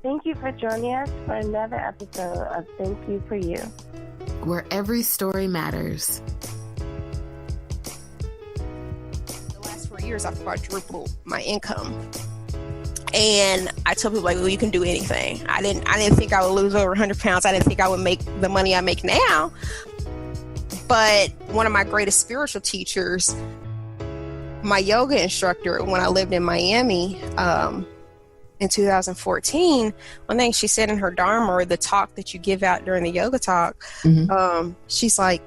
Thank you for joining us for another episode of Thank You for You, where every story matters. The last 4 years, I've quadrupled my income. And I tell people, like, well, you can do anything. I didn't think I would lose over 100 pounds. I didn't think I would make the money I make now. But one of my greatest spiritual teachers, my yoga instructor, when I lived in Miami, in 2014, one thing she said in her Dharma, or the talk that you give out during the yoga talk, she's like,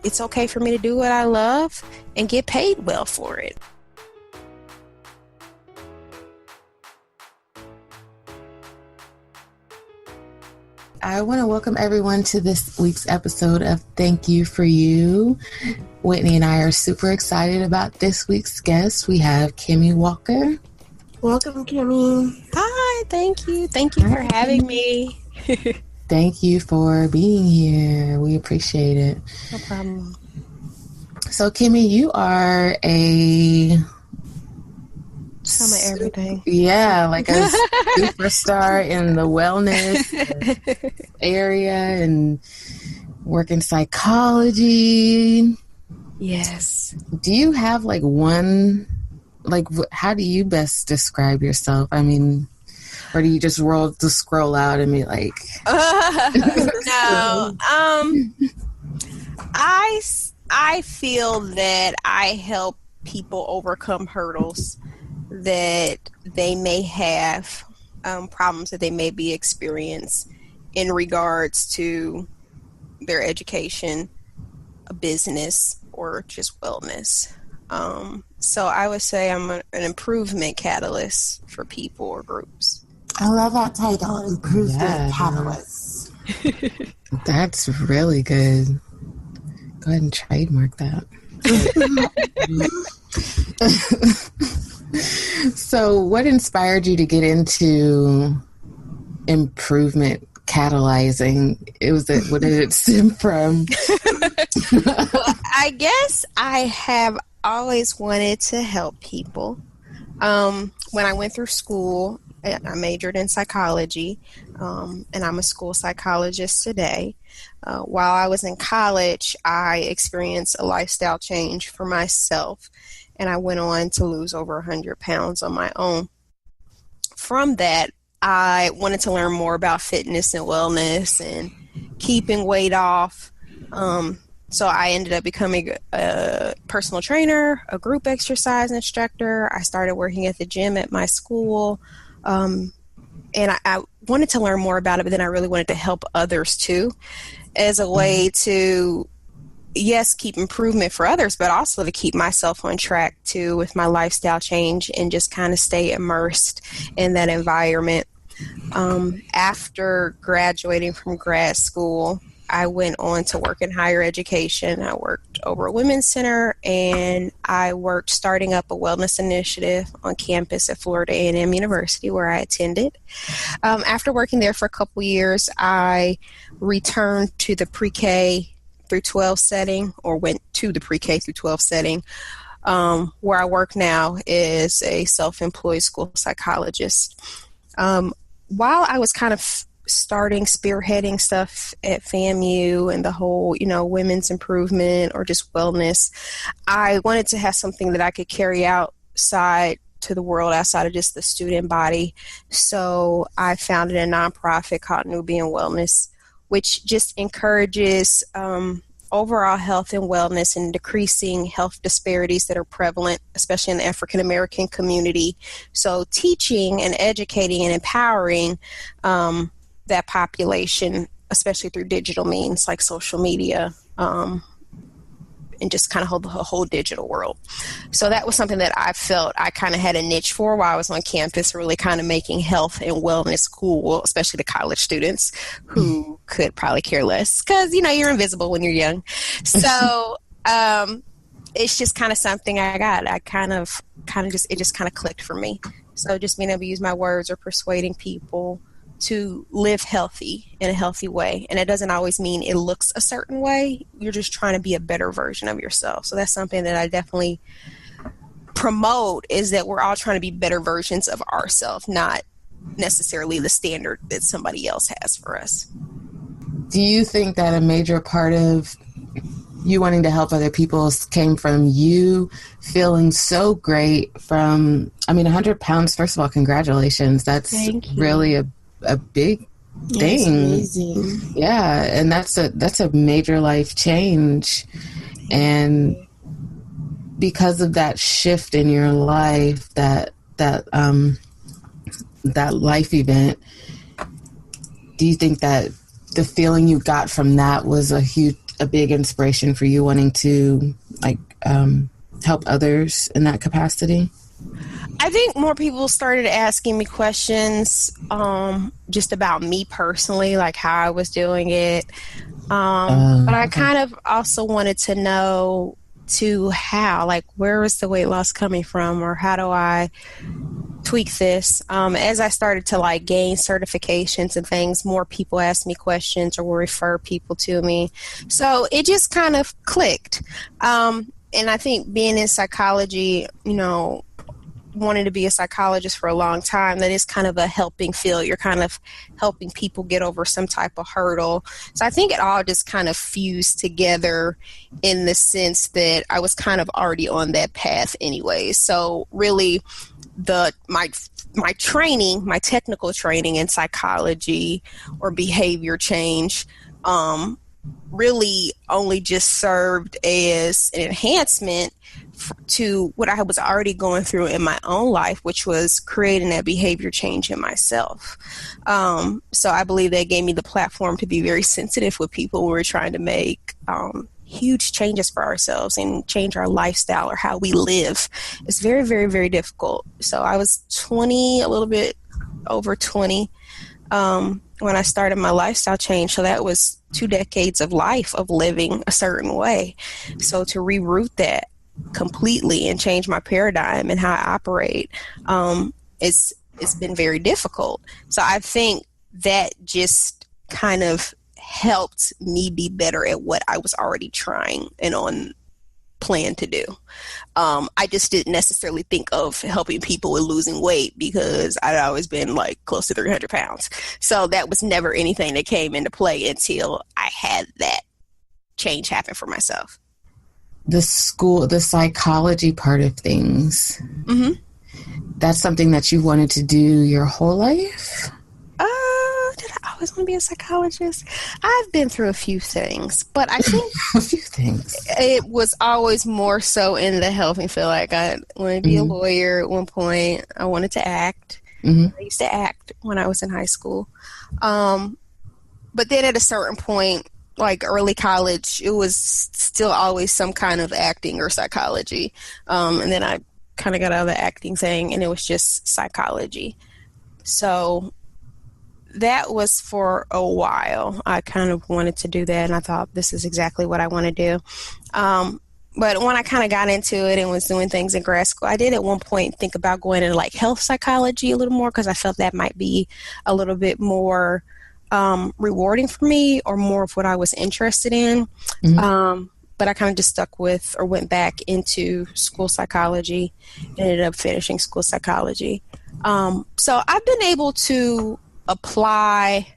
it's okay for me to do what I love and get paid well for it. I want to welcome everyone to this week's episode of Thank You for You. Whitney and I are super excited about this week's guest. We have Kimi Walker. Welcome, Kimi. Hi, thank you. Thank you for having me. Thank you for being here. We appreciate it. No problem. So, Kimi, you are some of everything. Yeah, like a superstar in the wellness area and work in psychology. Yes. Do you have how do you best describe yourself? I mean, or do you just scroll out and be like, no. I feel that I help people overcome hurdles that they may have, problems that they may be experiencing in regards to their education, a business, or just wellness. So I would say I'm an improvement catalyst for people or groups. I love that title, improvement catalyst. That's really good. Go ahead and trademark that. So what inspired you to get into improvement catalyzing? What did it stem from? Well, I guess I have always wanted to help people. When I went through school, I majored in psychology, and I'm a school psychologist today. While I was in college, I experienced a lifestyle change for myself, and I went on to lose over 100 pounds on my own. From that, I wanted to learn more about fitness and wellness and keeping weight off. So I ended up becoming a personal trainer, a group exercise instructor. I started working at the gym at my school. And I wanted to learn more about it, but then I really wanted to help others too, as a way to, yes, keep improvement for others, but also to keep myself on track too with my lifestyle change and just kind of stay immersed in that environment. After graduating from grad school, I went on to work in higher education. I worked over a women's center, and I worked starting up a wellness initiative on campus at Florida A&M University, where I attended. After working there for a couple years, I returned to the pre-K through 12 setting, or went to the pre-K through 12 setting, where I work now as a self-employed school psychologist. While I was kind of spearheading stuff at FAMU and the whole, women's improvement or just wellness, I wanted to have something that I could carry outside to the world, outside of just the student body. So I founded a nonprofit called Nubian Wellness, which just encourages overall health and wellness and decreasing health disparities that are prevalent, especially in the African American community. So teaching and educating and empowering that population, especially through digital means like social media, and just kind of the whole digital world. So that was something that I felt I kind of had a niche for while I was on campus, really kind of making health and wellness cool, especially the college students who could probably care less because, you're invisible when you're young. So it's just kind of something I got. I it just kind of clicked for me. So just being able to use my words or persuading people to live healthy in a healthy way. And it doesn't always mean it looks a certain way. You're just trying to be a better version of yourself. So that's something that I definitely promote is that we're all trying to be better versions of ourselves, not necessarily the standard that somebody else has for us. Do you think that a major part of you wanting to help other people came from you feeling so great from, 100 pounds, first of all, congratulations. That's really a big thing. Amazing. Yeah. And that's a major life change. And because of that shift in your life, that life event, do you think that the feeling you got from that was a big inspiration for you wanting to help others in that capacity? I think more people started asking me questions just about me personally, like how I was doing it. But I kind of also wanted to know how, like, where was the weight loss coming from, or how do I tweak this? As I started to gain certifications and things, more people asked me questions or will refer people to me. So it just kind of clicked. And I think being in psychology, wanting to be a psychologist for a long time, that is kind of a helping field. You're kind of helping people get over some type of hurdle. So I think it all just kind of fused together in the sense that I was kind of already on that path anyway. So really my training, my technical training in psychology or behavior change, really only just served as an enhancement to what I was already going through in my own life, which was creating that behavior change in myself. So I believe that gave me the platform to be very sensitive with people when we're trying to make huge changes for ourselves and change our lifestyle or how we live. It's very, very, very difficult. So I was 20, a little bit over 20, when I started my lifestyle change. So that was 2 decades of life of living a certain way. So to reroute that completely and change my paradigm and how I operate, it's been very difficult. So I think that just kind of helped me be better at what I was already trying and on plan to do. I just didn't necessarily think of helping people with losing weight because I'd always been close to 300 pounds. So that was never anything that came into play until I had that change happen for myself. The psychology part of things, that's something that you wanted to do your whole life? Did I always want to be a psychologist? I've been through a few things, but I think a few things. It was always more so in the helping field. I wanted to be a lawyer at one point. I wanted to act. I used to act when I was in high school. But then at a certain point, early college, it was still always some kind of acting or psychology. And then I kind of got out of the acting thing, and it was just psychology. So that was for a while. I kind of wanted to do that, and I thought this is exactly what I want to do. But when I kind of got into it and was doing things in grad school, I did at one point think about going into health psychology a little more because I felt that might be a little bit more rewarding for me or more of what I was interested in. But I kind of just stuck with or went back into school psychology and ended up finishing school psychology. So I've been able to apply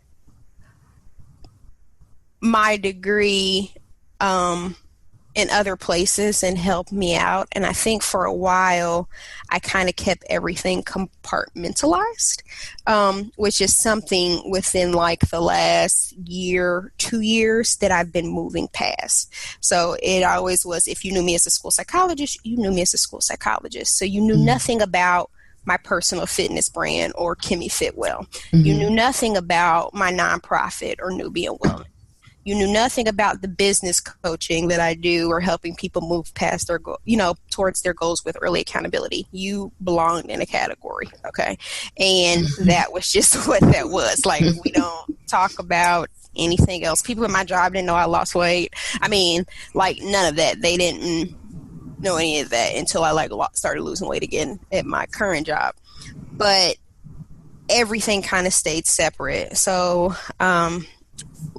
my degree in other places and help me out. And I think for a while, I kind of kept everything compartmentalized, which is something within the last 2 years that I've been moving past. So it always was, if you knew me as a school psychologist, you knew me as a school psychologist. So you knew nothing about my personal fitness brand or Kimi Fitwell. You knew nothing about my nonprofit or Nubian Wellness. You knew nothing about the business coaching that I do or helping people move past their towards their goals with early accountability. You belonged in a category, okay? And that was just what that was. We don't talk about anything else. People in my job didn't know I lost weight. None of that. They didn't know any of that until I started losing weight again at my current job. But everything kind of stayed separate. So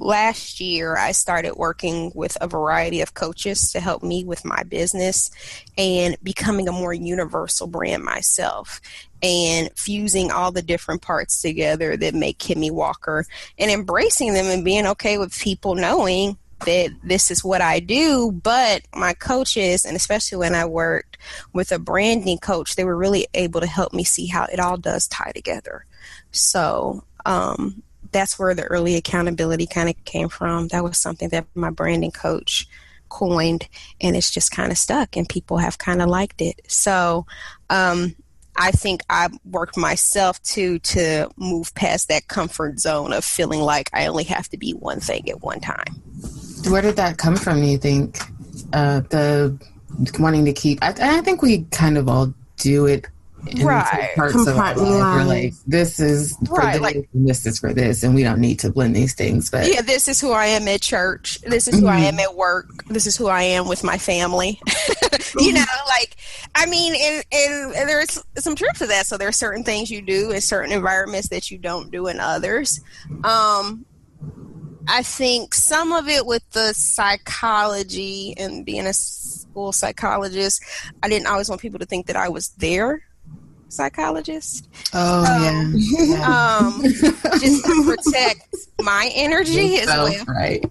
last year I started working with a variety of coaches to help me with my business and becoming a more universal brand myself, and fusing all the different parts together that make Kimi Walker, and embracing them and being okay with people knowing that this is what I do. But my coaches, and especially when I worked with a branding coach, they were really able to help me see how it all does tie together. So that's where the early accountability kind of came from. That was something that my branding coach coined, and it's just kind of stuck, and people have kind of liked it. So I think I worked myself to move past that comfort zone of feeling like I only have to be one thing at one time. Where did that come from, you think? The wanting to keep, I think we kind of all do it in Right. parts of our life. We're like, this is for Right, this, like, and this is for this, and we don't need to blend these things. But yeah, this is who I am at church. This is who I am at work. This is who I am with my family. You know, like, I mean, and there's some truth to that. So there are certain things you do in certain environments that you don't do in others. I think some of it with the psychology and being a school psychologist, I didn't always want people to think that I was their psychologist. yeah. Just to protect my energy as well. Right.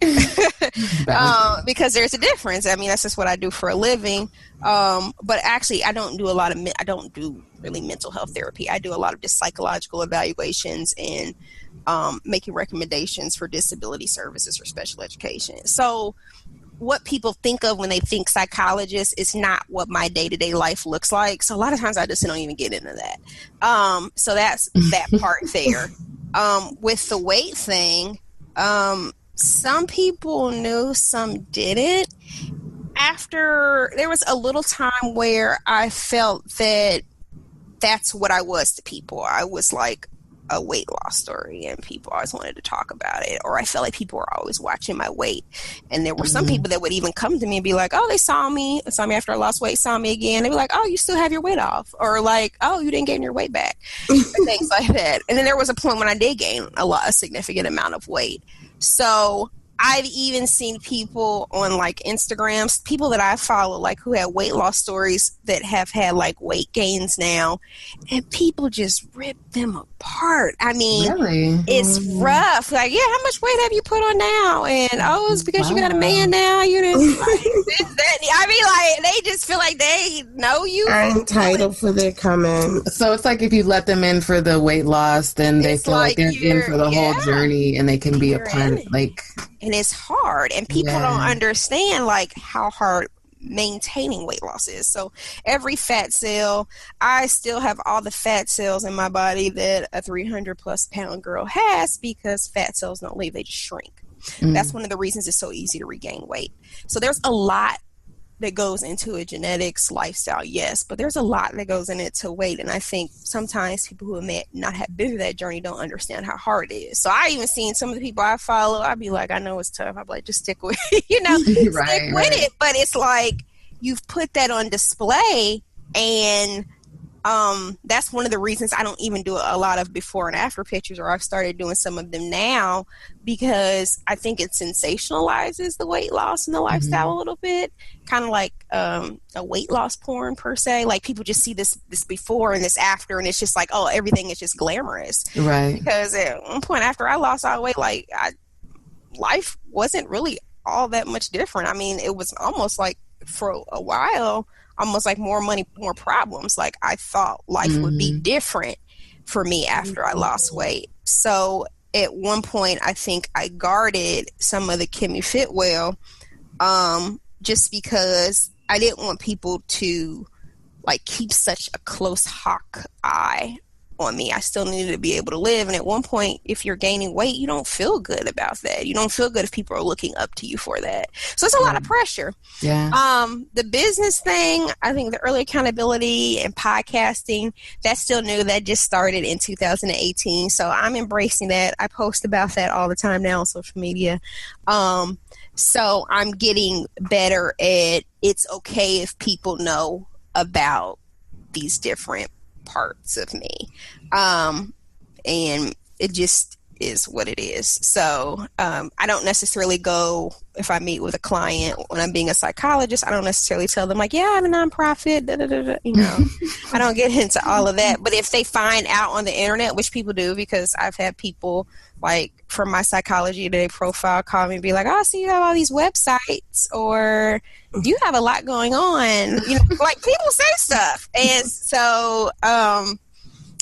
Because there's a difference. I mean, that's just what I do for a living. But actually, I don't do really mental health therapy. I do a lot of just psychological evaluations and making recommendations for disability services or special education. So what people think of when they think psychologist is not what my day-to-day life looks like. So a lot of times I just don't even get into that. So that's that part there. With the weight thing, some people knew, some didn't. After there was a little time where I felt that that's what I was to people. I was like a weight loss story, and people always wanted to talk about it, or I felt like people were always watching my weight. And there were some people that would even come to me and be like, oh, they saw me after I lost weight, saw me again. They'd be like, oh, you still have your weight off, or like, oh, you didn't gain your weight back, things like that. And then there was a point when I did gain a significant amount of weight. So I've even seen people on like Instagrams, people that I follow, like who had weight loss stories that have had like weight gains now, and people just rip them apart. I mean, really? It's rough. Like, yeah, how much weight have you put on now? And oh, it's because you got a man now. You didn't. Like, this, that. I mean, like, they just feel like they know you. Are entitled for their comments. So it's like if you let them in for the weight loss, then they feel like they're in for the whole journey, and they can be a part of like. And it's hard, and people don't understand like how hard maintaining weight loss is. So every fat cell, I still have all the fat cells in my body that a 300 plus pound girl has, because fat cells don't leave, they just shrink. That's one of the reasons it's so easy to regain weight. So there's a lot that goes into a genetics, lifestyle, yes, but there's a lot that goes into weight. And I think sometimes people who may not have been through that journey don't understand how hard it is. So I even seen some of the people I follow, I'd be like, I know it's tough. I'd be like, just stick with it, stick with it. But it's like, you've put that on display, and that's one of the reasons I don't even do a lot of before and after pictures, or I've started doing some of them now, because I think it sensationalizes the weight loss and the lifestyle a little bit, kind of like a weight loss porn per se. Like, people just see this before and this after, and it's just like, oh, everything is just glamorous, right? Because at one point after I lost all weight, like life wasn't really all that much different. I mean, it was almost like for a while, almost like more money, more problems. Like, I thought life would be different for me after I lost weight. So at one point, I think I guarded some of the Kimi Fitwell, just because I didn't want people to like keep such a close hawk eye on me. I still needed to be able to live. And at one point, if you're gaining weight, you don't feel good about that. You don't feel good if people are looking up to you for that. So it's a lot of pressure. Yeah. The business thing, I think the early accountability and podcasting, that's still new. That just started in 2018. So I'm embracing that. I post about that all the time now on social media. So I'm getting better at, it's okay if people know about these different parts of me. And it just, is what it is. So I don't necessarily go, if I meet with a client when I'm being a psychologist, I don't necessarily tell them like, yeah, I'm a nonprofit, da, da, da, da. You know, I don't get into all of that. But if they find out on the internet, which people do, because I've had people like from my Psychology Today profile call me and be like, oh, I see you have all these websites, or you have a lot going on. You know, like people say stuff. And so,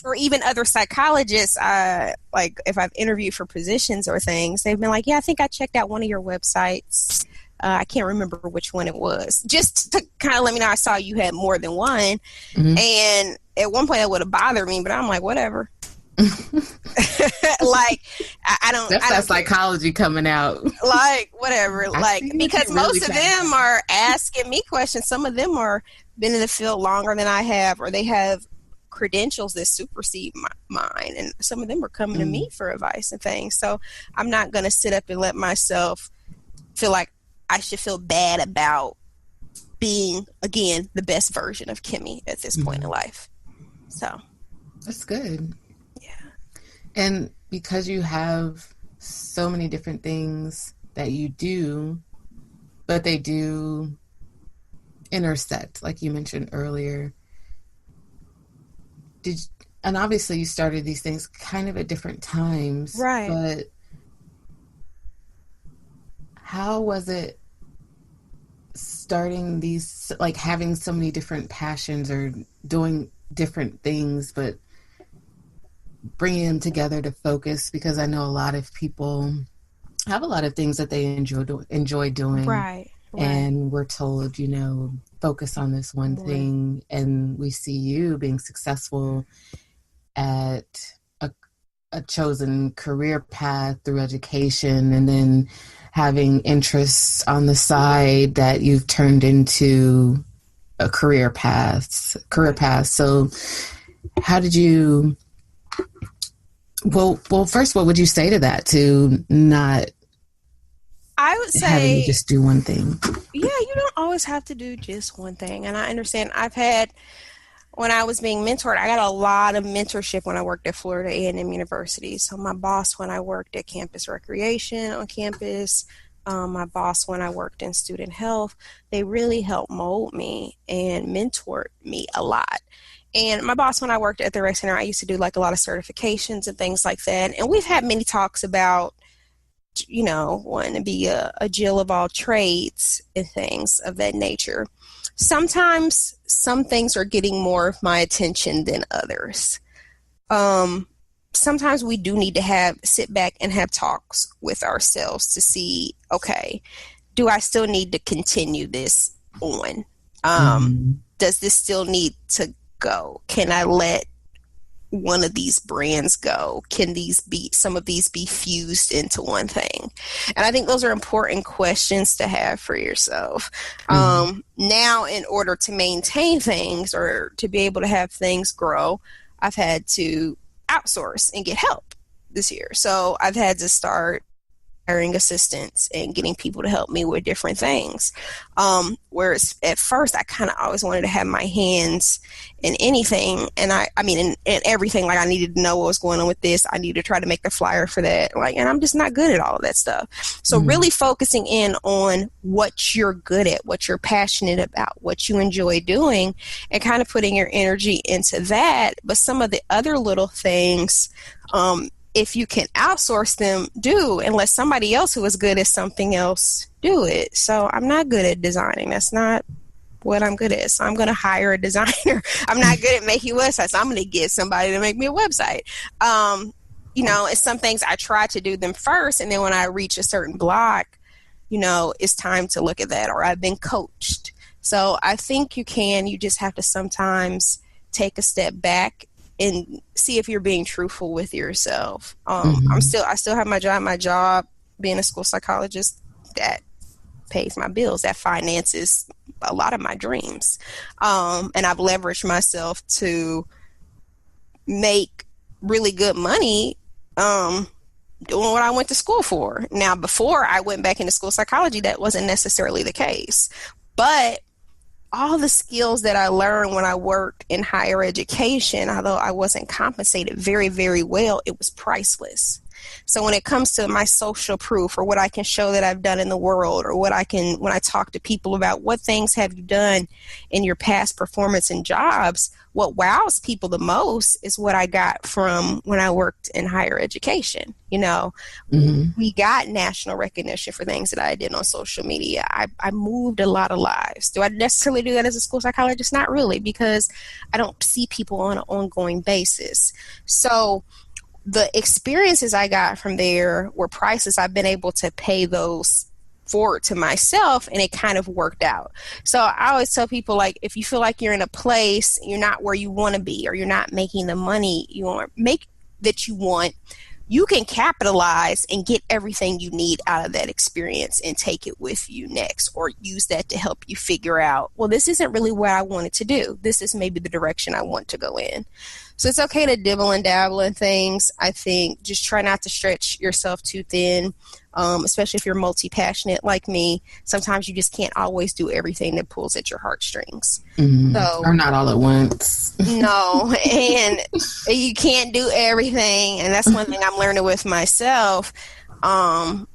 or even other psychologists, like if I've interviewed for positions or things, they've been like, yeah, I think I checked out one of your websites. I can't remember which one it was. Just to kind of let me know, I saw you had more than one. Mm-hmm. And at one point that would have bothered me, but I'm like, whatever. Like, I don't. That's that psychology coming out. Like, whatever. Like, because most of them are asking me questions. Some of them are been in the field longer than I have, or they have credentials that supersede mine, and some of them are coming to me for advice and things. So I'm not going to sit up and let myself feel like I should feel bad about being, again, the best version of Kimi at this point in life. So that's good. Yeah. And because you have so many different things that you do, but they do intersect, like you mentioned earlier, and obviously you started these things kind of at different times, right? But how was it starting these, like having so many different passions or doing different things, but bringing them together to focus? Because I know a lot of people have a lot of things that they enjoy doing, right? And we're told, you know, focus on this one thing, and we see you being successful at a chosen career path through education, and then having interests on the side that you've turned into a career path. So how did you, well, first, what would you say to that, to not, I would say, having to just do one thing? Yeah, you don't always have to do just one thing. And I understand. I've had, when I was being mentored, I got a lot of mentorship when I worked at Florida A&M University. So my boss when I worked at campus recreation on campus, my boss when I worked in student health, they really helped mold me and mentored me a lot. And my boss when I worked at the rec center, I used to do like a lot of certifications and things like that. And we've had many talks about, you know, wanting to be a Jill of all trades and things of that nature. Sometimes some things are getting more of my attention than others. Sometimes we do need to sit back and have talks with ourselves to see, okay, do I still need to continue this on? Does this still need to go? Can I let one of these brands go? Can some of these be fused into one thing? And I think those are important questions to have for yourself. Now, in order to maintain things or to be able to have things grow, I've had to outsource and get help this year. So I've had to start hiring assistants and getting people to help me with different things. Whereas at first I kind of always wanted to have my hands in anything. And I mean, in everything, like I needed to know what was going on with this. I needed to try to make the flyer for that. And I'm just not good at all of that stuff. So really focusing in on what you're good at, what you're passionate about, what you enjoy doing, and kind of putting your energy into that. But some of the other little things, if you can outsource them, do, and let somebody else who is good at something else do it. So I'm not good at designing. That's not what I'm good at. So I'm going to hire a designer. I'm not good at making websites. So I'm going to get somebody to make me a website. You know, it's some things I try to do them first, and then when I reach a certain block, you know, it's time to look at that, or I've been coached. So I think you just have to sometimes take a step back and see if you're being truthful with yourself. I still have my job being a school psychologist, that pays my bills, that finances a lot of my dreams. And I've leveraged myself to make really good money doing what I went to school for. Now, before I went back into school psychology, that wasn't necessarily the case. But all the skills that I learned when I worked in higher education, although I wasn't compensated very, very well, it was priceless. So when it comes to my social proof or what I can show that I've done in the world, or what I can, when I talk to people about what things have you done in your past performance and jobs, what wows people the most is what I got from when I worked in higher education. You know, we got national recognition for things that I did on social media. I moved a lot of lives. Do I necessarily do that as a school psychologist? Not really, because I don't see people on an ongoing basis. So the experiences I got from there were prices I've been able to pay those forward to myself, and it kind of worked out. So I always tell people, like, if you feel like you're in a place, you're not where you want to be, or you're not making the money you want you can capitalize and get everything you need out of that experience and take it with you next, or use that to help you figure out, well, this isn't really what I wanted to do. This is maybe the direction I want to go in. So it's okay to dibble and dabble in things. I think just try not to stretch yourself too thin, especially if you're multi-passionate like me. Sometimes you just can't always do everything that pulls at your heartstrings. So, or not all at once. No, and you can't do everything. And that's one thing I'm learning with myself, and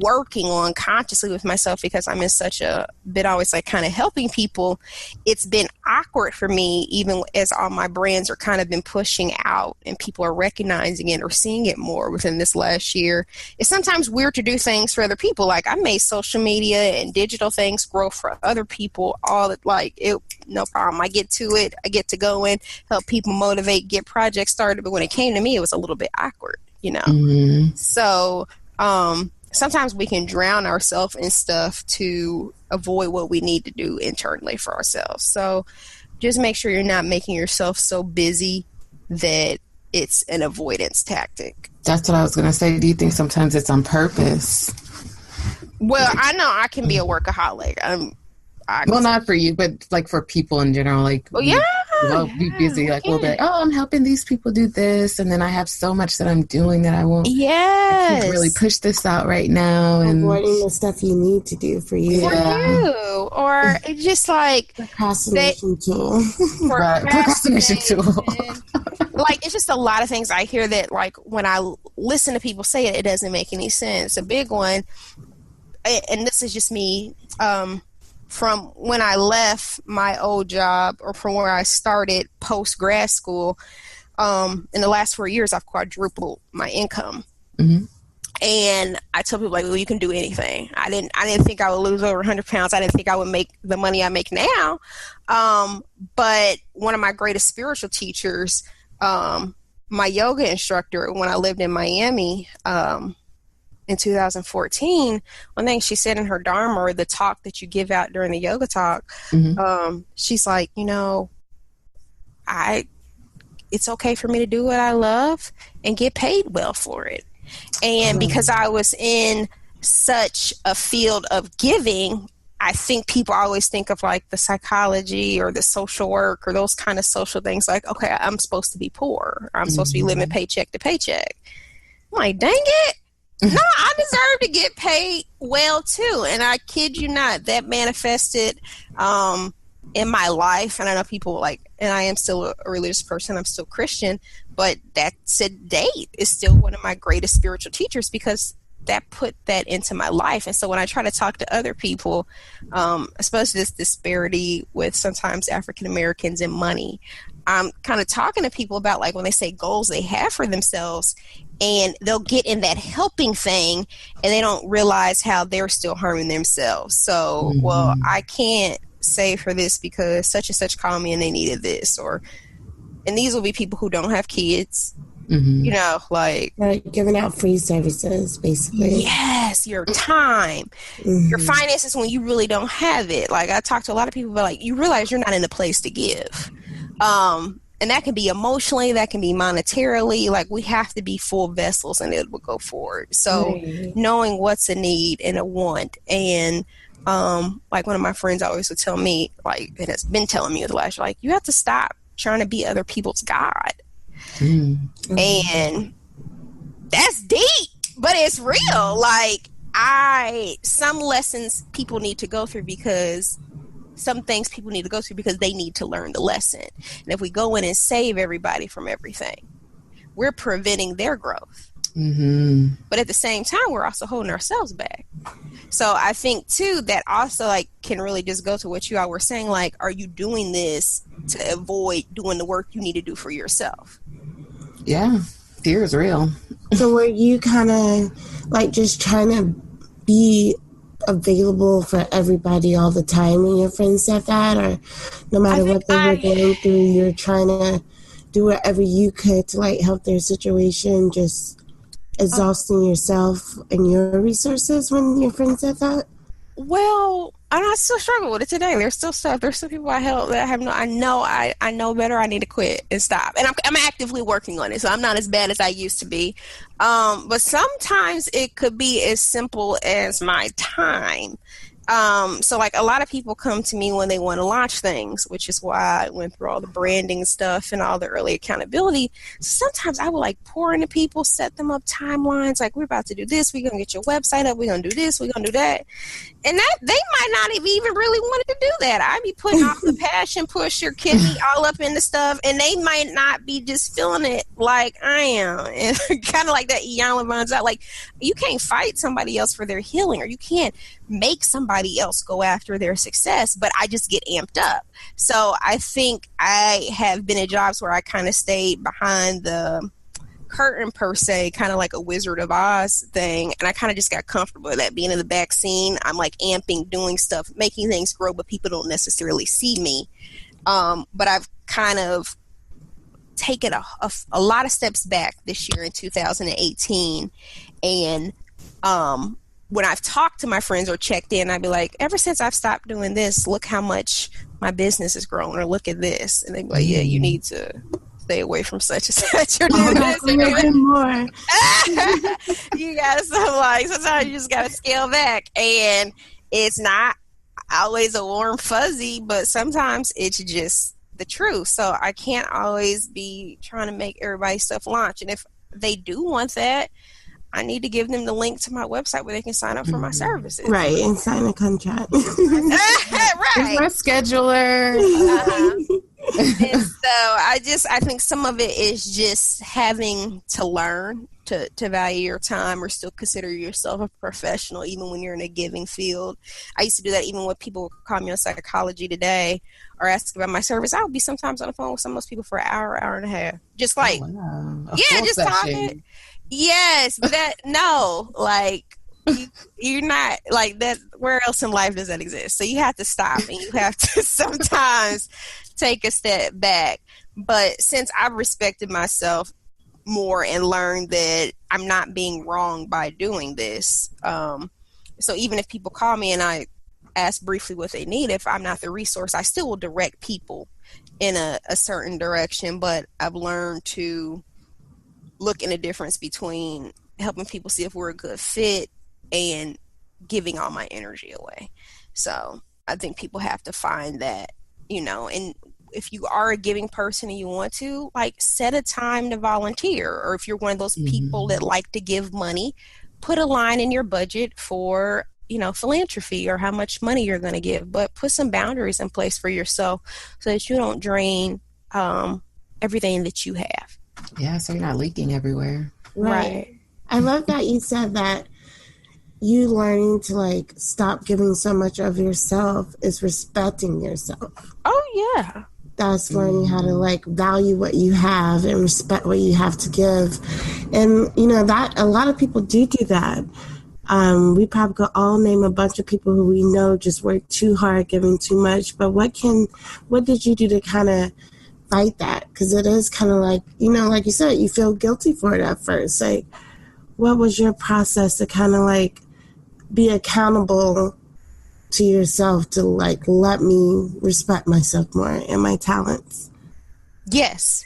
working on consciously with myself, because I'm in such a bit always like kind of helping people. It's been awkward for me, even as all my brands are kind of been pushing out and people are recognizing it or seeing it more within this last year. It's sometimes weird to do things for other people. Like, I made social media and digital things grow for other people, no problem. I get to it. I get to go in, help people motivate, get projects started. But when it came to me, it was a little bit awkward, you know? So, sometimes we can drown ourselves in stuff to avoid what we need to do internally for ourselves. So just make sure you're not making yourself so busy that it's an avoidance tactic. That's what I was going to say. Do you think sometimes it's on purpose? Well, I know I can be a workaholic. Well, not for you, but like for people in general. Like, we'll be busy. Like, we'll be like, oh, I'm helping these people do this, and then I have so much that I'm doing that I won't. I can't really push this out right now, and avoiding the stuff you need to do for you. Or it's just like procrastination tool. Procrastination tool. Like, it's just a lot of things I hear that, like, when I listen to people say it, it doesn't make any sense. A big one, and this is just me. From when I left my old job, or from where I started post grad school, in the last 4 years, I've quadrupled my income. And I tell people, like, well, you can do anything. I didn't think I would lose over 100 pounds. I didn't think I would make the money I make now. But one of my greatest spiritual teachers, my yoga instructor, when I lived in Miami, in 2014, one thing she said in her Dharma, or the talk that you give out during the yoga talk, she's like, it's okay for me to do what I love and get paid well for it. And because I was in such a field of giving, I think people always think of like the psychology or the social work or those kind of social things, like, okay, I'm supposed to be poor, or I'm supposed to be living paycheck to paycheck. I'm like, dang it. No, I deserve to get paid well too. And I kid you not, that manifested in my life. And I know people and I am still a religious person, I'm still Christian, but that said date is still one of my greatest spiritual teachers, because that put that into my life. And so when I try to talk to other people, especially this disparity with sometimes African Americans and money, I'm kind of talking to people about, like, when they say goals they have for themselves, and they'll get in that helping thing and they don't realize how they're still harming themselves. So, well, I can't save for this because such and such called me and they needed this, and these will be people who don't have kids, like giving out free services, basically. Yes, your time, your finances when you really don't have it. Like, I talk to a lot of people about, like, you realize you're not in a place to give. And that can be emotionally, that can be monetarily. Like, we have to be full vessels and it will go forward. So knowing what's a need and a want. And like, one of my friends always would tell me, like, and has been telling me the last year, like, you have to stop trying to be other people's God. And that's deep, but it's real. Like, some lessons people need to go through because some things people need to go through because they need to learn the lesson. And if we go in and save everybody from everything, we're preventing their growth. But at the same time, we're also holding ourselves back. So I think too that also like can really just go to what you all were saying, like, are you doing this to avoid doing the work you need to do for yourself? Yeah, fear is real. So were you kind of like just trying to be available for everybody all the time when your friends said that, or no matter what they were going through, you're trying to do whatever you could to like help their situation, just exhausting yourself and your resources when your friend said that? Well, I still struggle with it today. There's still stuff. There's still people I help that I have no. I know better. I need to quit and stop. And I'm actively working on it. So I'm not as bad as I used to be. But sometimes it could be as simple as my time. So like a lot of people come to me when they want to launch things, which is why I went through all the branding stuff and all the early accountability. So sometimes I would like pour into people, set them up timelines. Like, we're about to do this. We're going to get your website up. We're going to do this. We're going to do that. And that they might not have even really wanted to do that. I'd be putting off the passion push your kidney all up into stuff, and they might not be just feeling it like I am. And kind of like that Ian Levine's out. Like, you can't fight somebody else for their healing, or you can't make somebody else go after their success, but I just get amped up. So I think I have been at jobs where I kind of stayed behind the curtain per se, kind of like a Wizard of Oz thing, and I kind of just got comfortable with that, being in the back scene. I'm like amping, doing stuff, making things grow, but people don't necessarily see me. But I've kind of taken a lot of steps back this year in 2018, and when I've talked to my friends or checked in, I'd be like, ever since I've stopped doing this, look how much my business has grown, or look at this. And they'd be like, yeah, you need to stay away from such and such. Or do this or more. You got some, like, sometimes you just got to scale back. And it's not always a warm fuzzy, but sometimes it's just the truth. So I can't always be trying to make everybody's stuff launch. And if they do want that, I need to give them the link to my website where they can sign up for my services. Right, and sign a contract. Right. Here's my scheduler. And so I think some of it is just having to learn to value your time, or still consider yourself a professional even when you're in a giving field. I used to do that even when people would call me on Psychology Today or ask about my service. I would be sometimes on the phone with some of those people for an hour and a half. Just like, just talking. Yes, but like you're not like that. Where else in life does that exist? So you have to stop, and you have to sometimes take a step back. But since I've respected myself more and learned that I'm not being wrong by doing this, so even if people call me and I ask briefly what they need, if I'm not the resource, I still will direct people in a certain direction. But I've learned to look in a difference between helping people see if we're a good fit and giving all my energy away. So I think people have to find that, and if you are a giving person and you want to, like, set a time to volunteer, or if you're one of those people that like to give money, put a line in your budget for, philanthropy or how much money you're going to give, but put some boundaries in place for yourself so that you don't drain everything that you have. Yeah, so you're not leaking everywhere. Right. I love that you said that you learning to, like, stop giving so much of yourself is respecting yourself. Oh, yeah. That's learning how to, like, value what you have and respect what you have to give. And, that a lot of people do that. We probably could all name a bunch of people who we know just work too hard, giving too much. But what did you do to kind of fight that? Because it is kind of like, like you said, you feel guilty for it at first. Like, what was your process to kind of like be accountable to yourself to, like, let me respect myself more and my talents? Yes.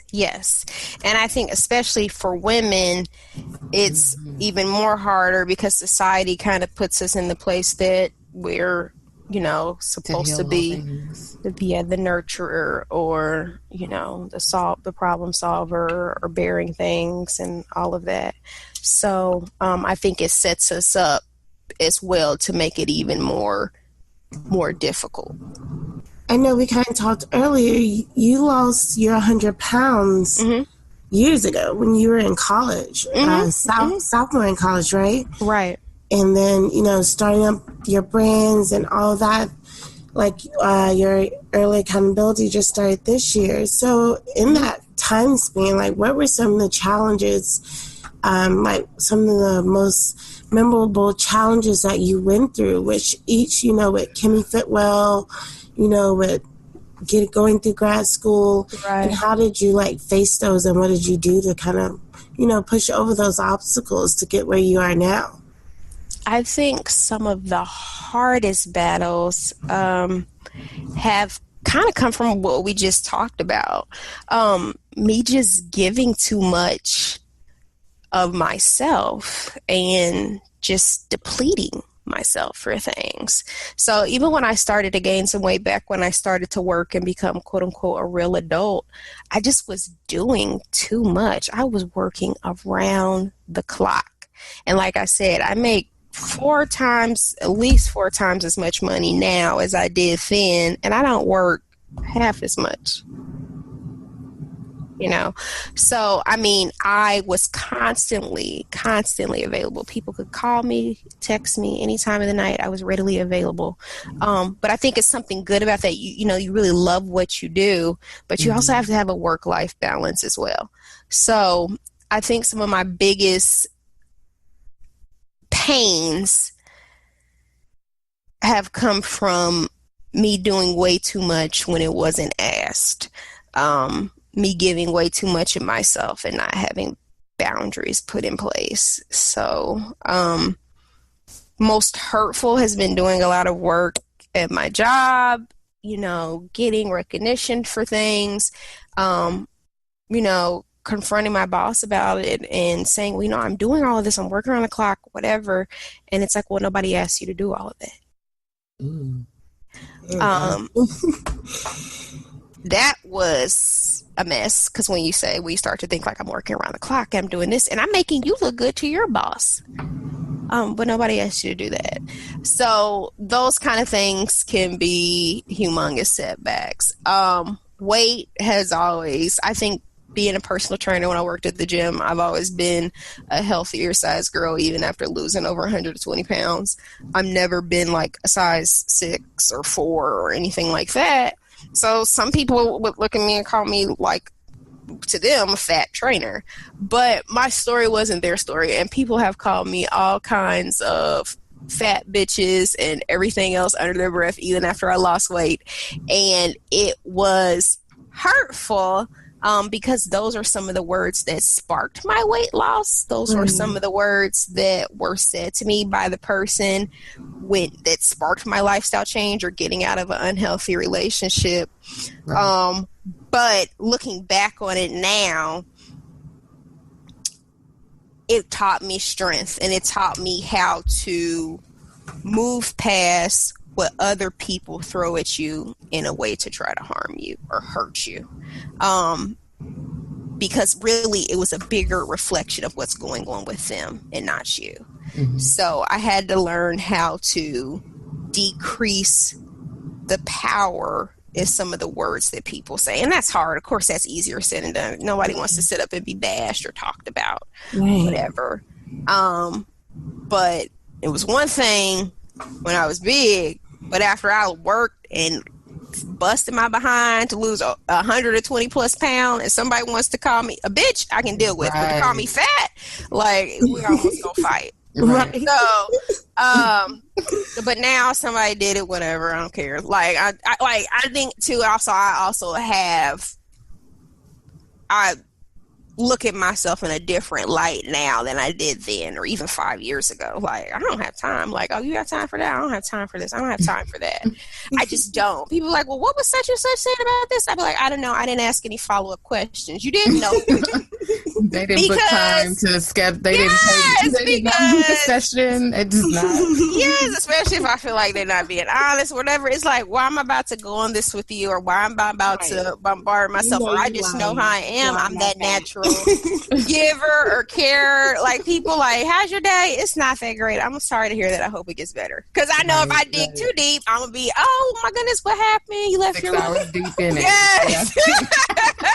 And I think especially for women, it's even more harder because society kind of puts us in the place that we're, supposed to be the nurturer, or, the problem solver, or bearing things and all of that. So I think it sets us up as well to make it even more difficult. I know we kind of talked earlier. You lost your 100 pounds. years ago when you were in college, sophomore in college, right? Right. And then, starting up your brands and all of that, like your early accountability just started this year. So in that time span, like what were some of the challenges, like some of the most memorable challenges that you went through, which each, with Kimi Fitwell, with going through grad school, right. And how did you face those, and what did you do to kind of, push over those obstacles to get where you are now? I think some of the hardest battles have kind of come from what we just talked about. Me just giving too much of myself and just depleting myself for things. So even when I started to gain some weight back when I started to work and become quote unquote a real adult, I just was doing too much. I was working around the clock. And like I said, I make at least four times as much money now as I did then, and I don't work half as much. So I was constantly available. People could call me, text me any time of the night. I was readily available. But I think it's something good about that. You really love what you do, but you also have to have a work-life balance as well. So I think some of my biggest pains have come from me doing way too much when it wasn't asked. Me giving way too much of myself and not having boundaries put in place. So, most hurtful has been doing a lot of work at my job, getting recognition for things, confronting my boss about it and saying, well, I'm doing all of this, I'm working around the clock, whatever. And it's like, well, nobody asked you to do all of that. That was a mess, because when you start to think like I'm working around the clock, I'm doing this, and I'm making you look good to your boss. But nobody asked you to do that. So those kind of things can be humongous setbacks. Weight has always, I think, being a personal trainer, when I worked at the gym, I've always been a healthier size girl, even after losing over 120 pounds. I've never been like a size 6 or 4 or anything like that. So some people would look at me and call me, like, to them, a fat trainer. But my story wasn't their story. And people have called me all kinds of fat bitches and everything else under their breath, even after I lost weight. And it was hurtful. Because those are some of the words that sparked my weight loss. Those were some of the words that were said to me by the person that sparked my lifestyle change or getting out of an unhealthy relationship. Right. But looking back on it now, it taught me strength, and it taught me how to move past what other people throw at you in a way to try to harm you or hurt you. Because really it was a bigger reflection of what's going on with them and not you. Mm-hmm. So I had to learn how to decrease the power in some of the words that people say. And that's hard. Of course, that's easier said than done. Nobody wants to sit up and be bashed or talked about, whatever. But it was one thing when I was big, but after I worked and busted my behind to lose 120 plus pounds, and somebody wants to call me a bitch, I can deal with. But to call me fat, like, we almost gonna fight. Right. So, but now somebody did it, whatever, I don't care. Like, I think too, I look at myself in a different light now than I did then, or even 5 years ago. Like, I don't have time. Like, oh, you got time for that? I don't have time for this. I don't have time for that. I just don't. People are like, well, what was such and such saying about this? I'd be like, I don't know. I didn't ask any follow-up questions. You didn't know. They didn't book time to skip. They didn't take the session. It does not. Yes, especially if I feel like they're not being honest, whatever. It's like, why am I about to go on this with you, or why am I about to bombard myself, or I just know how I am. I'm that natural giver or care. Like, people like, how's your day? It's not that great. I'm sorry to hear that. I hope it gets better, because I know if I dig too deep, I'm gonna be, oh my goodness, what happened? You left 6 hours deep in it. Yes.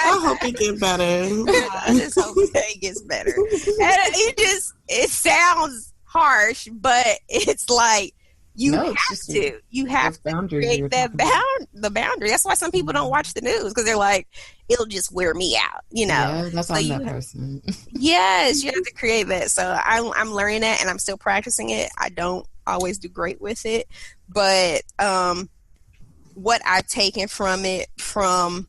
I hope it get better. I just hope it gets better. And it sounds harsh, but it's like you have to create the boundary. That's why some people don't watch the news, because they're like, it'll just wear me out, Yeah, that's on that person. Yes, you have to create that. So I'm learning that, and I'm still practicing it. I don't always do great with it, but what I've taken from it, from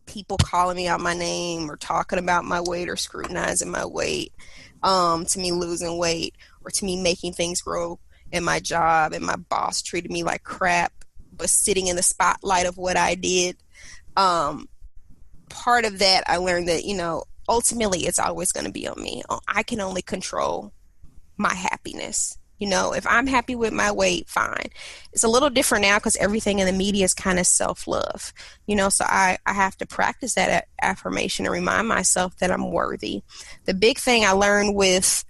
people calling me out my name or talking about my weight or scrutinizing my weight, to me losing weight, or to me making things grow in my job, and my boss treated me like crap, but sitting in the spotlight of what I did. Part of that, I learned that, ultimately it's always going to be on me. I can only control my happiness. If I'm happy with my weight, fine. It's a little different now because everything in the media is kind of self-love, so I have to practice that affirmation and remind myself that I'm worthy. The big thing I learned with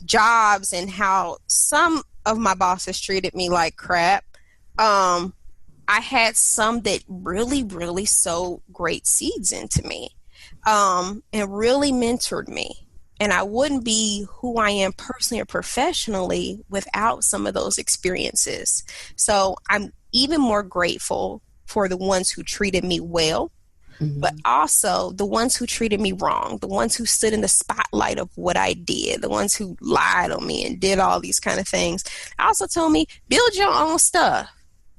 jobs and how some of my bosses treated me like crap, I had some that really, really sowed great seeds into me, and really mentored me. And I wouldn't be who I am personally or professionally without some of those experiences. So I'm even more grateful for the ones who treated me well, but also the ones who treated me wrong, the ones who stood in the spotlight of what I did, the ones who lied on me and did all these kind of things. Also told me, build your own stuff.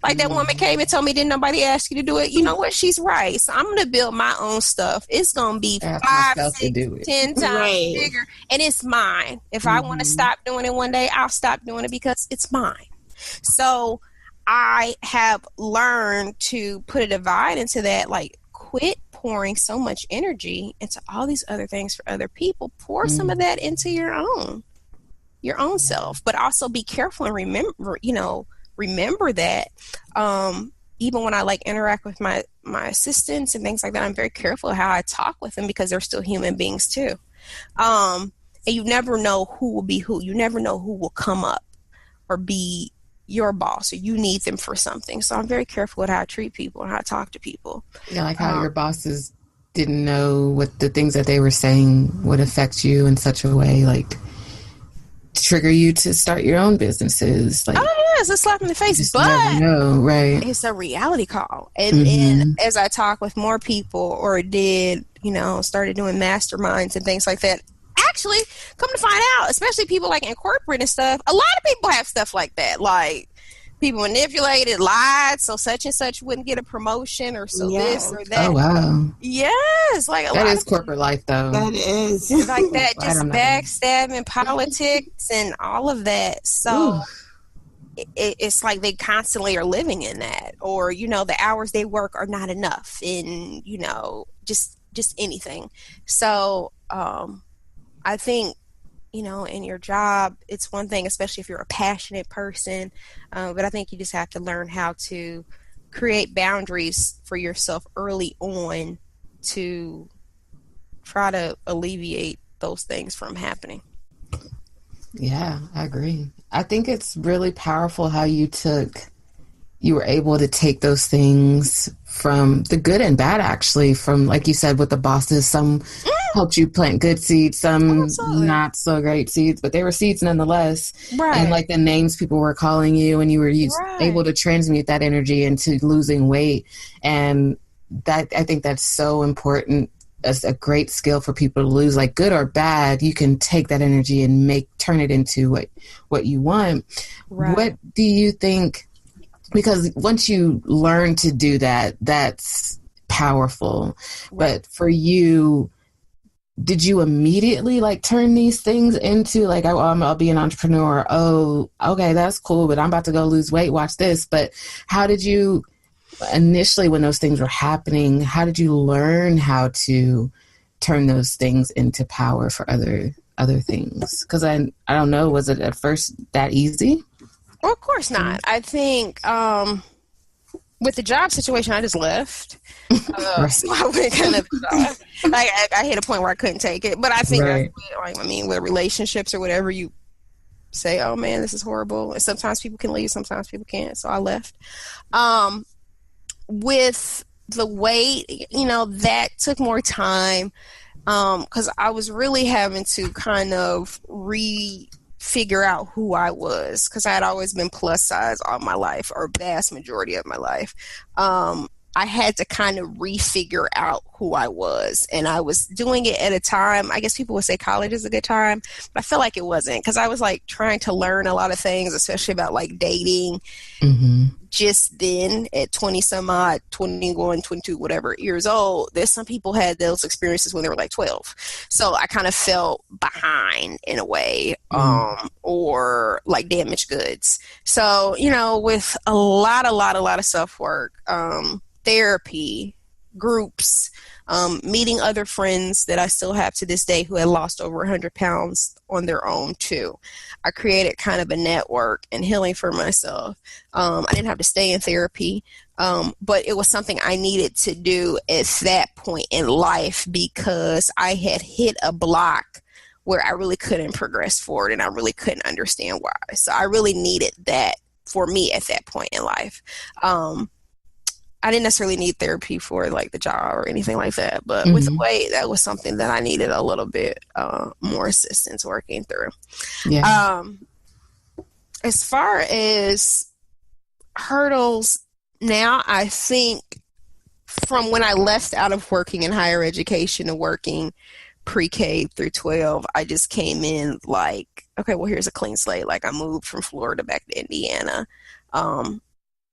Like that woman came and told me, didn't nobody ask you to do it? You know what? She's right. So I'm going to build my own stuff. It's going to be 5, 6, 10 times bigger. And it's mine. If I want to stop doing it one day, I'll stop doing it because it's mine. So I have learned to put a divide into that. Like, quit pouring so much energy into all these other things for other people. Pour some of that into your own self. But also be careful and remember that even when I interact with my assistants and things like that, I'm very careful how I talk with them, because they're still human beings too. And you never know who will be who. You never know who will come up or be your boss, or you need them for something. So I'm very careful with how I treat people and how I talk to people. Yeah, like how your bosses didn't know what the things that they were saying would affect you in such a way, trigger you to start your own businesses. It's a slap in the face, but right? It's a reality call. And as I talk with more people, or started doing masterminds and things like that, actually, come to find out, especially people in corporate and stuff, a lot of people have stuff like that. Like, people manipulated, lied, so such and such wouldn't get a promotion, or this or that. Oh, wow. Yes. That is corporate life, though. That is. Like that, just backstabbing, politics, and all of that. So it's like they constantly are living in that. Or, the hours they work are not enough, and, just anything. So I think, in your job, it's one thing, especially if you're a passionate person, but I think you just have to learn how to create boundaries for yourself early on to try to alleviate those things from happening. Yeah, I agree. I think it's really powerful how you were able to take those things, from the good and bad, actually, from, like you said, with the bosses. Some helped you plant good seeds, some not so great seeds, but they were seeds nonetheless. Right. And the names people were calling you, and you were able to transmute that energy into losing weight. And that, I think that's so important. As a great skill for people to lose, good or bad. You can take that energy and turn it into what you want. Right. What do you think? Because once you learn to do that, that's powerful. Right. But for you, did you immediately turn these things into I'll be an entrepreneur? Oh, okay, that's cool, but I'm about to go lose weight. Watch this. But how did you initially, when those things were happening, how did you learn how to turn those things into power for other things? Because I don't know, was it at first that easy? Well, of course not. I think with the job situation, I just left. So I went kind of, I hit a point where I couldn't take it. But I think with relationships or whatever, you say, oh man, this is horrible. And sometimes people can leave, sometimes people can't. So I left. With the weight, that took more time, because I was really having to kind of figure out who I was, because I had always been plus size all my life, or vast majority of my life. I had to kind of refigure out who I was, and I was doing it at a time, I guess people would say college is a good time, but I feel like it wasn't, because I was like trying to learn a lot of things, especially about like dating. Just then at 20 some odd, 21, 22, whatever years old, there's some people had those experiences when they were like 12. So I kind of felt behind in a way, or like damaged goods. So, with a lot of self-work, therapy, groups, meeting other friends that I still have to this day who had lost over 100 pounds on their own too. I created kind of a network and healing for myself. I didn't have to stay in therapy, but it was something I needed to do at that point in life, because I had hit a block where I really couldn't progress forward, and I really couldn't understand why. So I really needed that for me at that point in life. I didn't necessarily need therapy for like the job or anything like that, but with the weight, that was something that I needed a little bit more assistance working through. Yeah. As far as hurdles now, I think from when I left out of working in higher education and working pre-K through 12, I just came in like, okay, well, here's a clean slate. Like, I moved from Florida back to Indiana.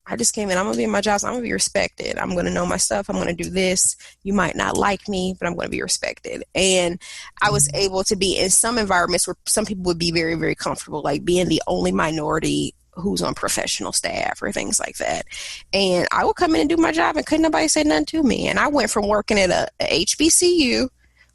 I just came in, I'm going to be in my job, so I'm going to be respected. I'm going to know my stuff. I'm going to do this. You might not like me, but I'm going to be respected. And I was able to be in some environments where some people would be very, very comfortable, like being the only minority who's on professional staff or things like that. And I would come in and do my job, and couldn't nobody say nothing to me. And I went from working at a HBCU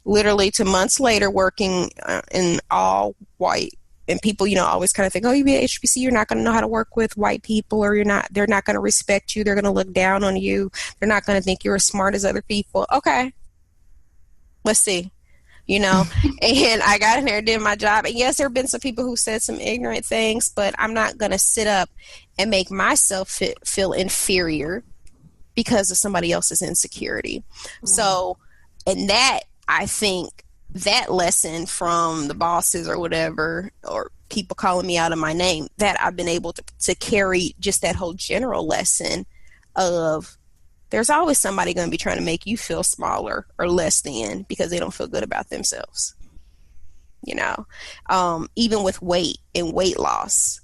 literally to months later working in all white. And people, always kind of think, oh, you be at HBC, you're not going to know how to work with white people, or they're not going to respect you. They're going to look down on you. They're not going to think you're as smart as other people. Okay. Let's see, and I got in there and did my job. And yes, there have been some people who said some ignorant things, but I'm not going to sit up and make myself feel inferior because of somebody else's insecurity. Right. So, and that, I think, that lesson from the bosses or whatever, or people calling me out of my name, that I've been able to carry just that whole general lesson of there's always somebody going to be trying to make you feel smaller or less than because they don't feel good about themselves. Even with weight and weight loss,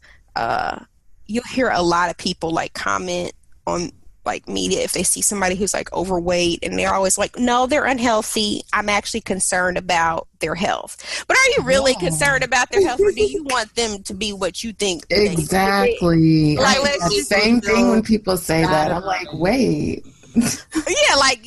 you'll hear a lot of people like comment on like media if they see somebody who's like overweight, and they're always like, no, they're unhealthy. I'm actually concerned about their health. But are you really concerned about their health, or do you want them to be what you think? Exactly. Like, same thing when people say that. I'm like, wait. Yeah, like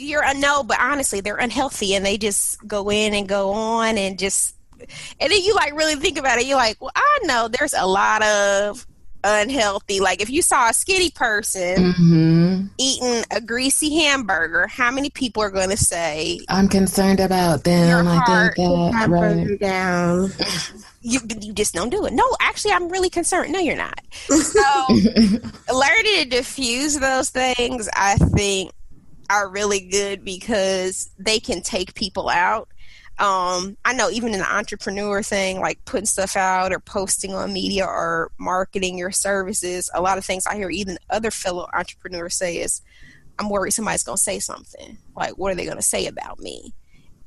but honestly, they're unhealthy, and they just go in and go on and then you like really think about it. You're like, well, I know there's a lot of unhealthy. Like, if you saw a skinny person eating a greasy hamburger, how many people are going to say, I'm concerned about them? I think that right down. You just don't do it. No, actually, I'm really concerned. No, you're not. So learning to diffuse those things, I think, are really good, because they can take people out. I know even in the entrepreneur thing, like putting stuff out or posting on media or marketing your services, a lot of things I hear even other fellow entrepreneurs say is, I'm worried somebody's going to say something. Like, what are they going to say about me?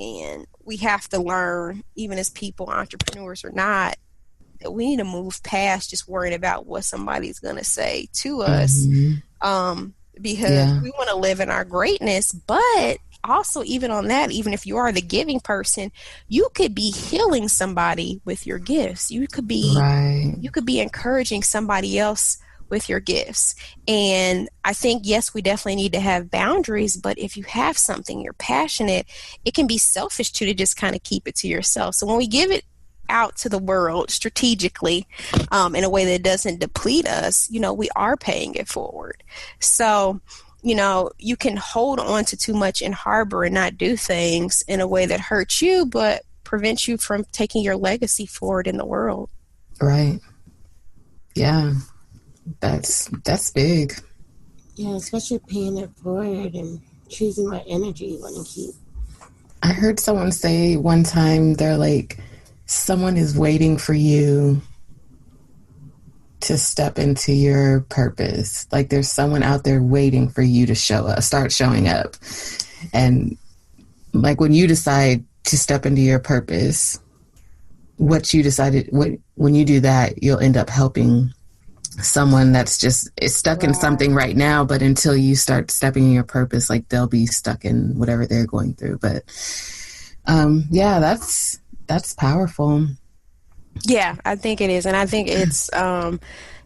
And we have to learn, even as people, entrepreneurs or not, that we need to move past just worrying about what somebody's going to say to us, because we want to live in our greatness. But also, even on that, even if you are the giving person, you could be healing somebody with your gifts. You could be encouraging somebody else with your gifts. And I think, yes, we definitely need to have boundaries, but if you have something you're passionate, it can be selfish to just kind of keep it to yourself. So when we give it out to the world strategically, in a way that doesn't deplete us, we are paying it forward. So you can hold on to too much and harbor and not do things in a way that hurts you, but prevents you from taking your legacy forward in the world. Right. Yeah. That's big. Yeah, especially paying it forward and choosing what energy you want to keep. I heard someone say one time, they're like, someone is waiting for you to step into your purpose. Like there's someone out there waiting for you to start showing up. And like when you decide to step into your purpose, when you do that, you'll end up helping someone that's just is stuck in something right now, but until you start stepping in your purpose, like they'll be stuck in whatever they're going through. But yeah, that's powerful. Yeah, I think it is. And I think it's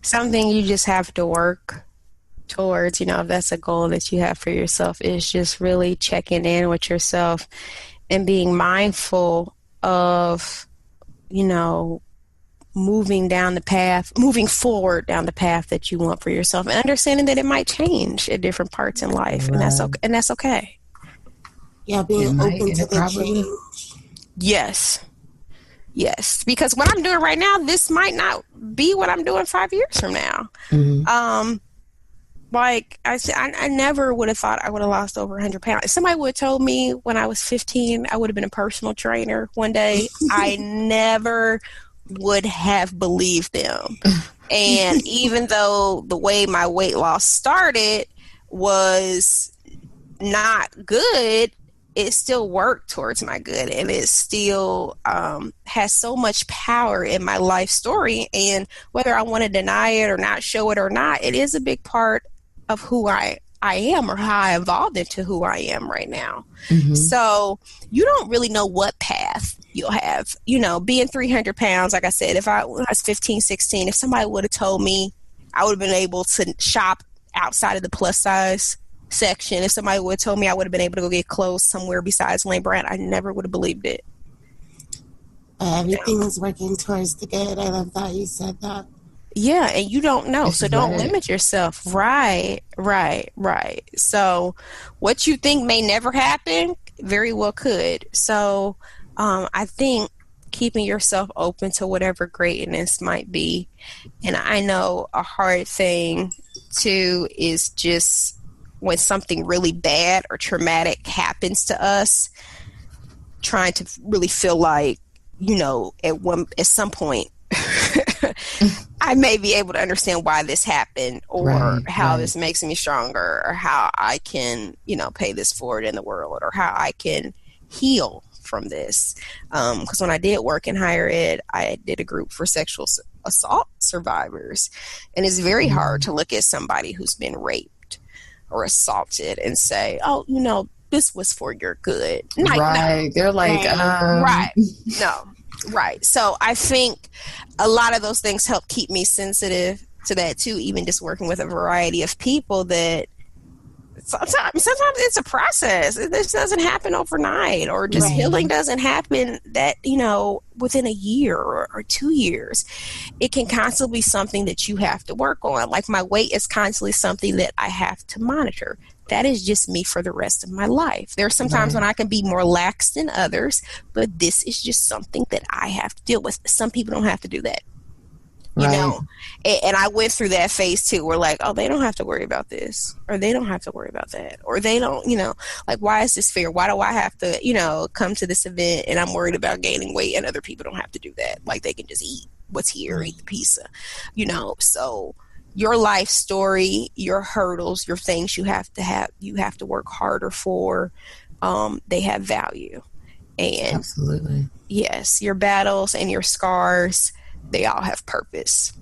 something you just have to work towards. If that's a goal that you have for yourself, is just really checking in with yourself and being mindful of, moving forward down the path that you want for yourself, and understanding that it might change at different parts in life. Right. And that's okay. Yeah, being open to the change. Yes, because what I'm doing right now, this might not be what I'm doing 5 years from now. Mm-hmm. Like I said, I never would have thought I would have lost over 100 pounds. If somebody would have told me when I was 15 I would have been a personal trainer one day, I never would have believed them. And even though the way my weight loss started was not good, it still worked towards my good, and it still has so much power in my life story. And whether I want to deny it or not show it or not, it is a big part of who I am, or how I evolved into who I am right now. Mm-hmm. So you don't really know what path you'll have. Being 300 pounds, like I said, when I was 15, 16, if somebody would have told me I would have been able to shop outside of the plus size section, if somebody would have told me I would have been able to go get clothes somewhere besides Lane Bryant, I never would have believed it. Everything is working towards the good. I love that you said that. Yeah, and you don't know, so don't limit yourself. Right. So what you think may never happen very well could. So I think keeping yourself open to whatever greatness might be. And I know a hard thing too is just when something really bad or traumatic happens to us, trying to really feel like, at some point I may be able to understand why this happened, or how this makes me stronger, or how I can, pay this forward in the world, or how I can heal from this. Because when I did work in higher ed, I did a group for sexual assault survivors. And it's very hard to look at somebody who's been raped or assaulted and say, oh, this was for your good. Like, right. No. They're like, right. No. Right. So I think a lot of those things help keep me sensitive to that too, even just working with a variety of people, that sometimes it's a process. This doesn't happen overnight, or just healing doesn't happen that, within a year or 2 years. It can constantly be something that you have to work on. Like my weight is constantly something that I have to monitor. That is just me for the rest of my life. There are some times when I can be more lax than others, but this is just something that I have to deal with. Some people don't have to do that. And I went through that phase too. We're like, oh, they don't have to worry about this, or they don't have to worry about that, or they don't, like, why is this fair? Why do I have to, come to this event and I'm worried about gaining weight and other people don't have to do that? Like, they can just eat what's here, eat the pizza, so your life story, your hurdles, your things you have to work harder for, they have value. And absolutely. Yes, your battles and your scars, they all have purpose.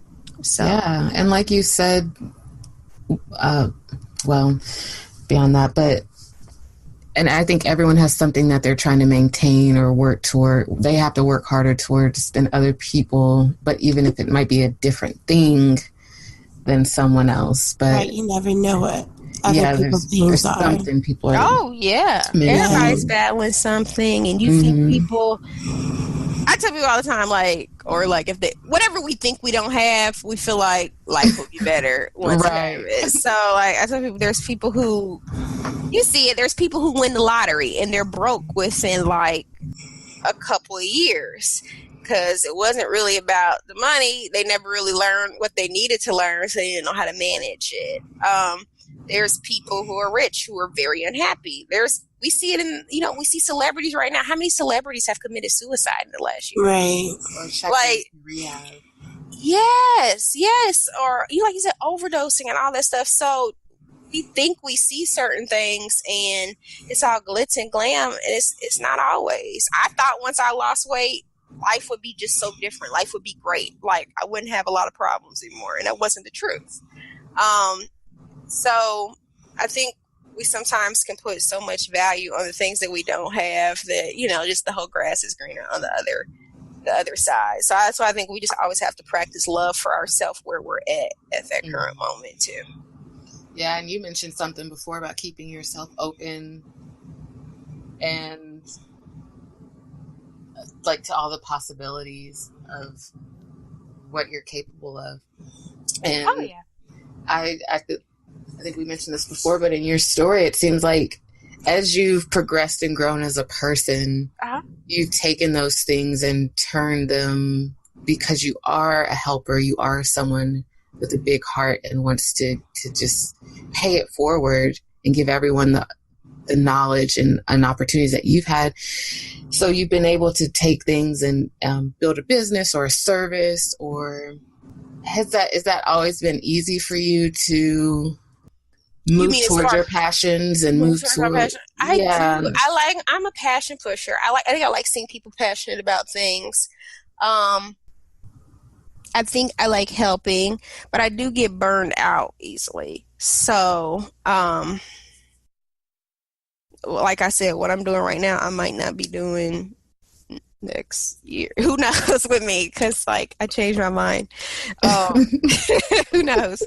So yeah, and like you said, well, beyond that, and I think everyone has something that they're trying to maintain or work toward. They have to work harder towards than other people, but even if it might be a different thing than someone else, but you never know what other people's things are. Something people are. Oh yeah, everybody's battling something, and you think people. I tell people all the time, if they, whatever we think we don't have, we feel like life will be better once we have it. So, I tell people, there's people who, you see it, there's people who win the lottery and they're broke within a couple of years, because it wasn't really about the money. They never really learned what they needed to learn, so they didn't know how to manage it. There's people who are rich who are very unhappy. We see it in, we see celebrities right now. How many celebrities have committed suicide in the last year? Right. Or like rehab. Yes. Or, like you said, overdosing and all that stuff. So we think we see certain things and it's all glitz and glam, and it's not always. I thought once I lost weight, life would be just so different. Life would be great. Like, I wouldn't have a lot of problems anymore, and that wasn't the truth. So I think we sometimes can put so much value on the things that we don't have that, just the whole grass is greener on the other side. So that's why I think we just always have to practice love for ourselves where we're at that current moment too. Yeah, and you mentioned something before about keeping yourself open and like to all the possibilities of what you're capable of. And oh yeah, I think we mentioned this before, but in your story, it seems like as you've progressed and grown as a person, you've taken those things and turned them, because you are a helper, you are someone with a big heart and wants to just pay it forward and give everyone the knowledge and opportunities that you've had. So you've been able to take things and build a business or a service, or has that always been easy for you to move towards your passions and move towards? I do. I'm a passion pusher. I think I like seeing people passionate about things. I think I like helping, but I do get burned out easily. So, like I said, what I'm doing right now, I might not be doing next year. Who knows with me? Because, I changed my mind. Who knows?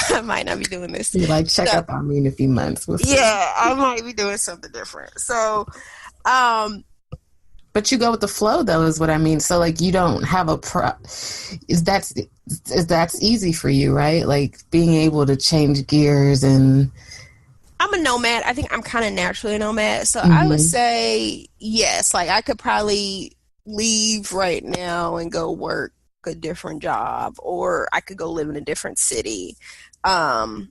I might not be doing this. You check up on me in a few months. I might be doing something different. So, but you go with the flow, though, is what I mean. So, you don't have that's easy for you, right? Like, being able to change gears and... I'm a nomad. I think I'm kind of naturally a nomad. So I would say, yes, I could probably leave right now and go work a different job, or I could go live in a different city. Most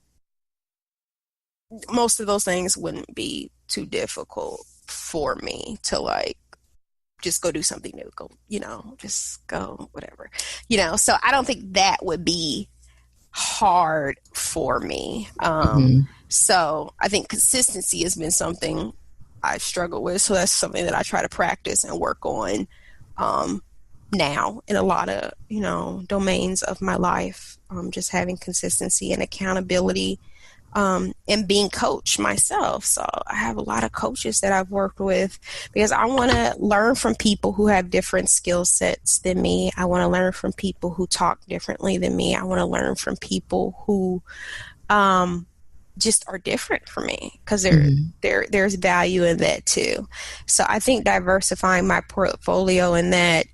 of those things wouldn't be too difficult for me to just go do something new, just go whatever, so I don't think that would be hard for me. So I think consistency has been something I've struggled with. So that's something that I try to practice and work on now in a lot of, domains of my life. Just having consistency and accountability and being coached myself. So I have a lot of coaches that I've worked with because I want to learn from people who have different skill sets than me. I want to learn from people who talk differently than me. I want to learn from people who just are different from me, because there's value in that too. So I think diversifying my portfolio in that,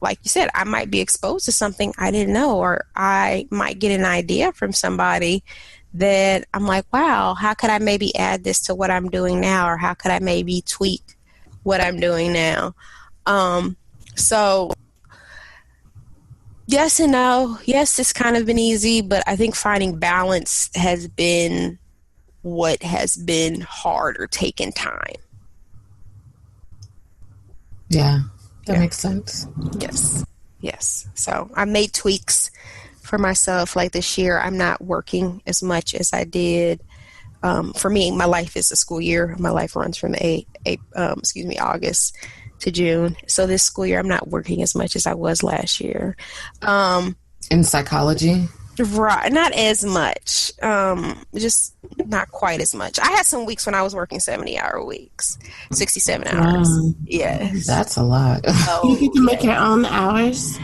like you said, I might be exposed to something I didn't know, or I might get an idea from somebody that I'm like, wow, how could I maybe add this to what I'm doing now? Or how could I maybe tweak what I'm doing now? So yes and no. Yes, it's kind of been easy, but I think finding balance has been what has been hard or taken time. Yeah, that makes sense. Yes. So I made tweaks for myself. Like this year, I'm not working as much as I did. For me, my life is a school year. My life runs from August to June. So this school year, I'm not working as much as I was last year. In psychology? Right. Not as much. Just not quite as much. I had some weeks when I was working 70-hour weeks, 67 hours. Wow. Yes. That's a lot. You get to make your own hours?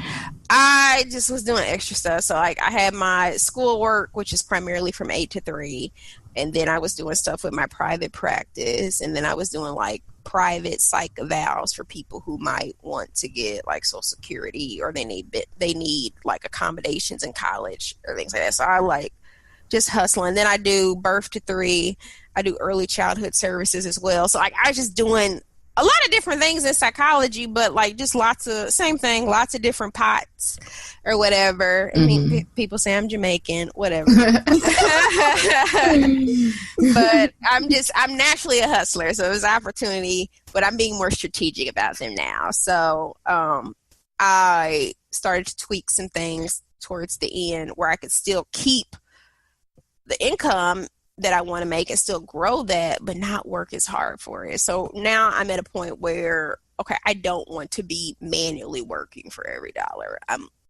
I just was doing extra stuff. So I had my school work, which is primarily from 8 to 3. And then I was doing stuff with my private practice. And then I was doing private psych evals for people who might want to get Social Security, or they need accommodations in college or things like that. So I just hustling. Then I do birth to 3. I do early childhood services as well. So I was just doing a lot of different things in psychology, but like just lots of different pots or whatever. I mean, people say I'm Jamaican, whatever. But I'm naturally a hustler, so it was an opportunity, but I'm being more strategic about them now. So I started to tweak some things towards the end where I could still keep the income that I want to make and still grow that, but not work as hard for it. So now I'm at a point where, okay, I don't want to be manually working for every dollar.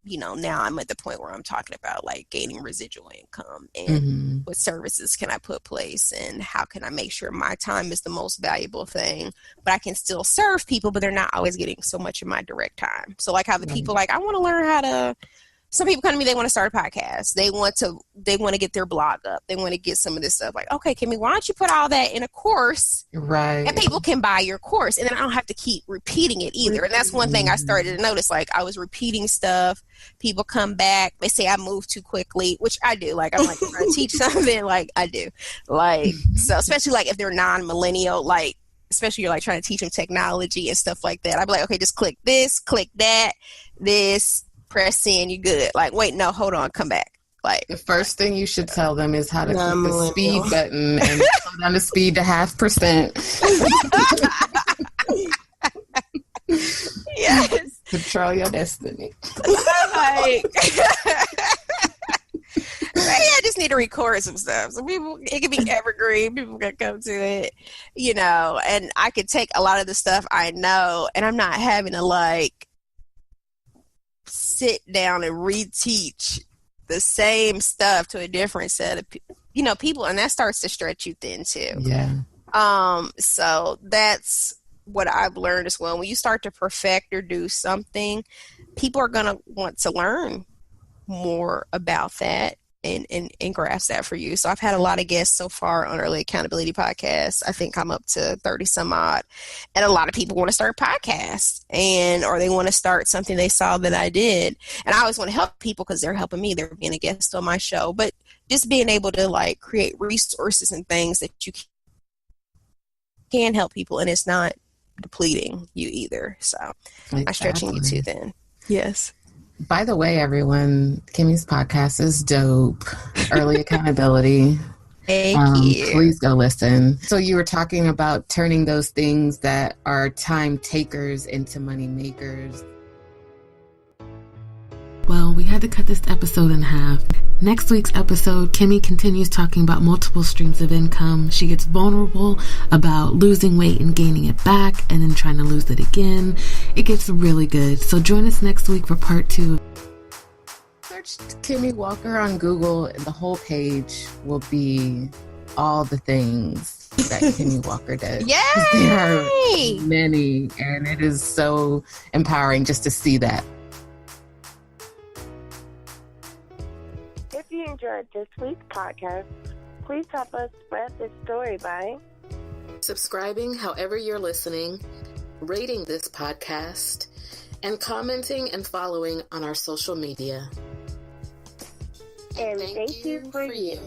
Now I'm at the point where I'm talking about like gaining residual income and what services can I put place and how can I make sure my time is the most valuable thing, but I can still serve people, but they're not always getting so much of my direct time. So like how the people like, I want to learn how to, some people come to me, they want to start a podcast. They want to get their blog up. They want to get some of this stuff. Like, okay, Kimmy, why don't you put all that in a course? Right. And people can buy your course. And then I don't have to keep repeating it either. And that's one thing I started to notice. Like, I was repeating stuff. People come back. They say I move too quickly, which I do. Like, I'm like, trying to teach something. Like, I do. Like, so especially like if they're non-millennial, like, especially you're like trying to teach them technology and stuff like that. I'd be like, okay, just click this, click that, this. Press in, you good. Like, wait, no, hold on, come back. Like, the first thing you should tell them is how to click the speed button and slow down the speed to 0.5%. Yes. Control your destiny. Like, I just need to record some stuff. So people, it can be evergreen. People can come to it, and I could take a lot of the stuff I know, and I'm not having to like sit down and reteach the same stuff to a different set of people, and that starts to stretch you thin too. Yeah. So that's what I've learned as well. When you start to perfect or do something, people are gonna want to learn more about that and grasp that for you. So I've had a lot of guests so far on Early Accountability Podcast. I think I'm up to 30 some odd. And a lot of people want to start podcasts or they want to start something they saw that I did. And I always want to help people because they're helping me. They're being a guest on my show. But just being able to like create resources and things that you can help people and it's not depleting you either. So exactly. I'm stretching you too thin. Yes. By the way, everyone, Kimmy's podcast is dope. Early Accountability. Thank you. Please go listen. So you were talking about turning those things that are time takers into money makers. Well, we had to cut this episode in half. Next week's episode, Kimmy continues talking about multiple streams of income. She gets vulnerable about losing weight and gaining it back and then trying to lose it again. It gets really good. So join us next week for part 2. Search Kimi Walker on Google and the whole page will be all the things that Kimi Walker does. Yay! There are many, and it is so empowering just to see that. If you enjoyed this week's podcast, please help us spread this story by subscribing however you're listening, rating this podcast, and commenting and following on our social media. And thank you for you.